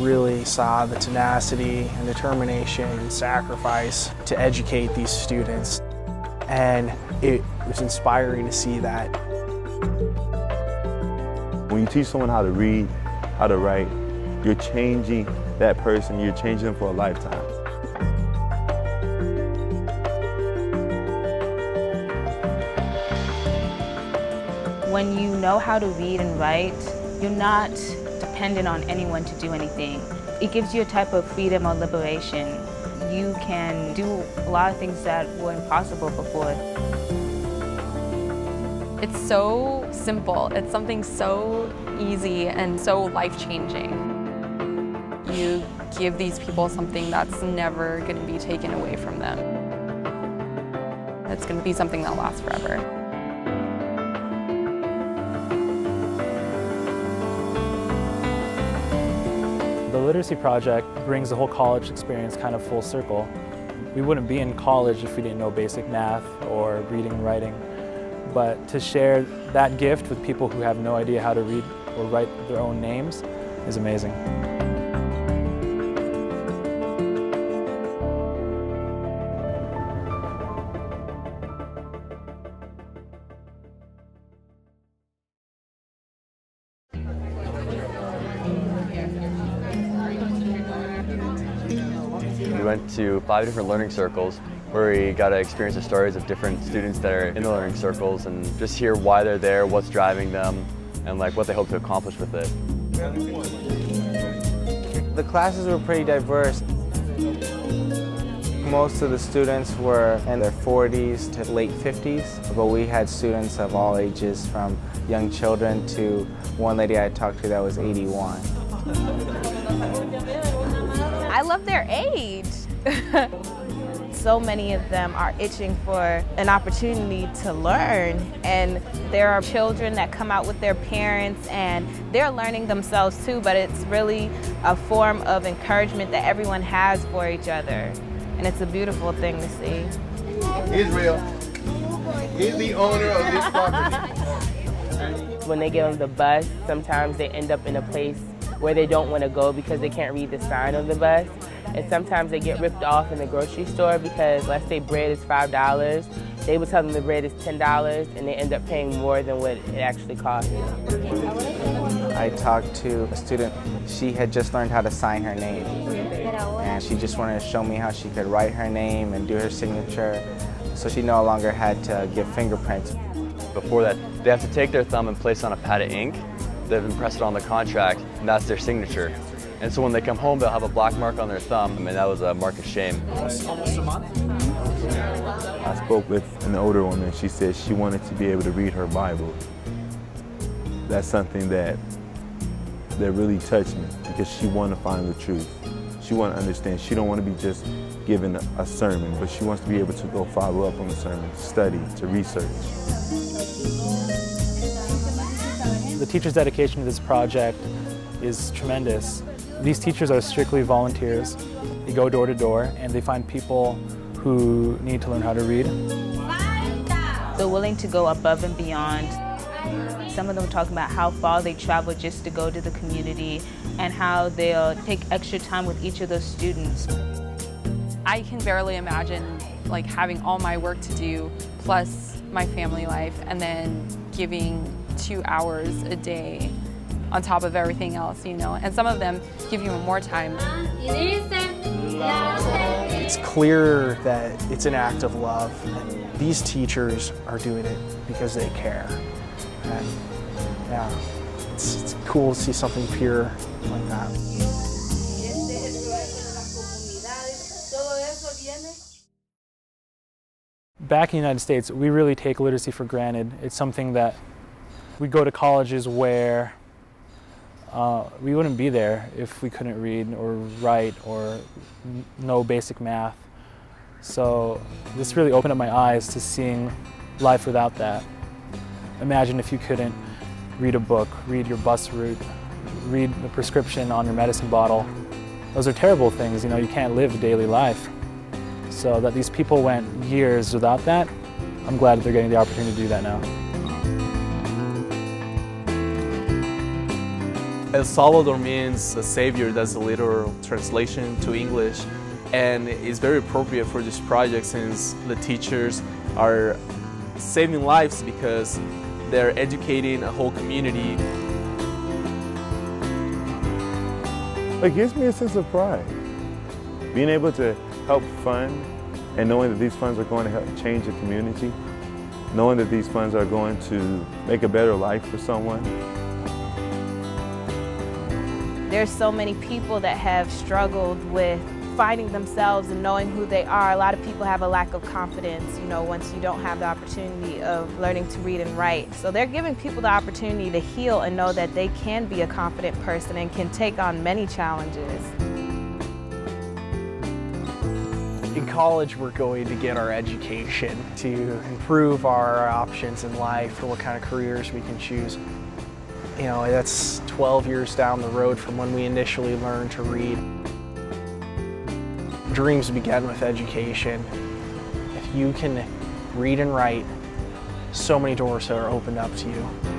really saw the tenacity and determination and sacrifice to educate these students. And it was inspiring to see that. When you teach someone how to read, how to write, you're changing that person, you're changing them for a lifetime. When you know how to read and write, you're not dependent on anyone to do anything. It gives you a type of freedom or liberation. You can do a lot of things that were impossible before. It's so simple. It's something so easy and so life-changing. You give these people something that's never going to be taken away from them. It's going to be something that lasts forever. The Literacy Project brings the whole college experience kind of full circle. We wouldn't be in college if we didn't know basic math or reading and writing. But to share that gift with people who have no idea how to read or write their own names is amazing. We went to 5 different learning circles where we got to experience the stories of different students that are in the learning circles and just hear why they're there, what's driving them, and like what they hope to accomplish with it. The classes were pretty diverse. Most of the students were in their 40s to late 50s, but we had students of all ages, from young children to one lady I talked to that was 81. I love their age. So many of them are itching for an opportunity to learn, and there are children that come out with their parents and they're learning themselves too, but it's really a form of encouragement that everyone has for each other, and it's a beautiful thing to see. Israel, he's the owner of this property. When they get on the bus, sometimes they end up in a place where they don't want to go because they can't read the sign on the bus. And sometimes they get ripped off in the grocery store because, let's say bread is $5, they would tell them the bread is $10 and they end up paying more than what it actually costs. I talked to a student. She had just learned how to sign her name, and she just wanted to show me how she could write her name and do her signature, so she no longer had to give fingerprints. Before that, they have to take their thumb and place on a pad of ink. They've impressed it on the contract, and that's their signature. And so when they come home, they'll have a black mark on their thumb, and that was a mark of shame. Almost a month. I spoke with an older woman. She said she wanted to be able to read her Bible. That's something that really touched me, because she wanted to find the truth. She wanted to understand. She don't want to be just given a sermon, but she wants to be able to go follow up on the sermon, study, to research. The teachers' dedication to this project is tremendous. These teachers are strictly volunteers. They go door to door and they find people who need to learn how to read. They're willing to go above and beyond. Some of them talk about how far they travel just to go to the community and how they'll take extra time with each of those students. I can barely imagine like having all my work to do plus my family life and then giving 2 hours a day on top of everything else, you know, and some of them give you more time. It's clear that it's an act of love, and these teachers are doing it because they care. And yeah, it's cool to see something pure like that. Back in the United States, we really take literacy for granted. It's something that we go to colleges where we wouldn't be there if we couldn't read or write or know basic math. So this really opened up my eyes to seeing life without that. Imagine if you couldn't read a book, read your bus route, read the prescription on your medicine bottle. Those are terrible things, you know, you can't live a daily life. So that these people went years without that, I'm glad that they're getting the opportunity to do that now. El Salvador means the Savior. That's the literal translation to English. And it's very appropriate for this project since the teachers are saving lives because they're educating a whole community. It gives me a sense of pride. Being able to help fund and knowing that these funds are going to help change the community, knowing that these funds are going to make a better life for someone. There's so many people that have struggled with finding themselves and knowing who they are. A lot of people have a lack of confidence, you know, once you don't have the opportunity of learning to read and write. So they're giving people the opportunity to heal and know that they can be a confident person and can take on many challenges. In college, we're going to get our education to improve our options in life for what kind of careers we can choose. You know, that's 12 years down the road from when we initially learned to read. Dreams begin with education. If you can read and write, so many doors are opened up to you.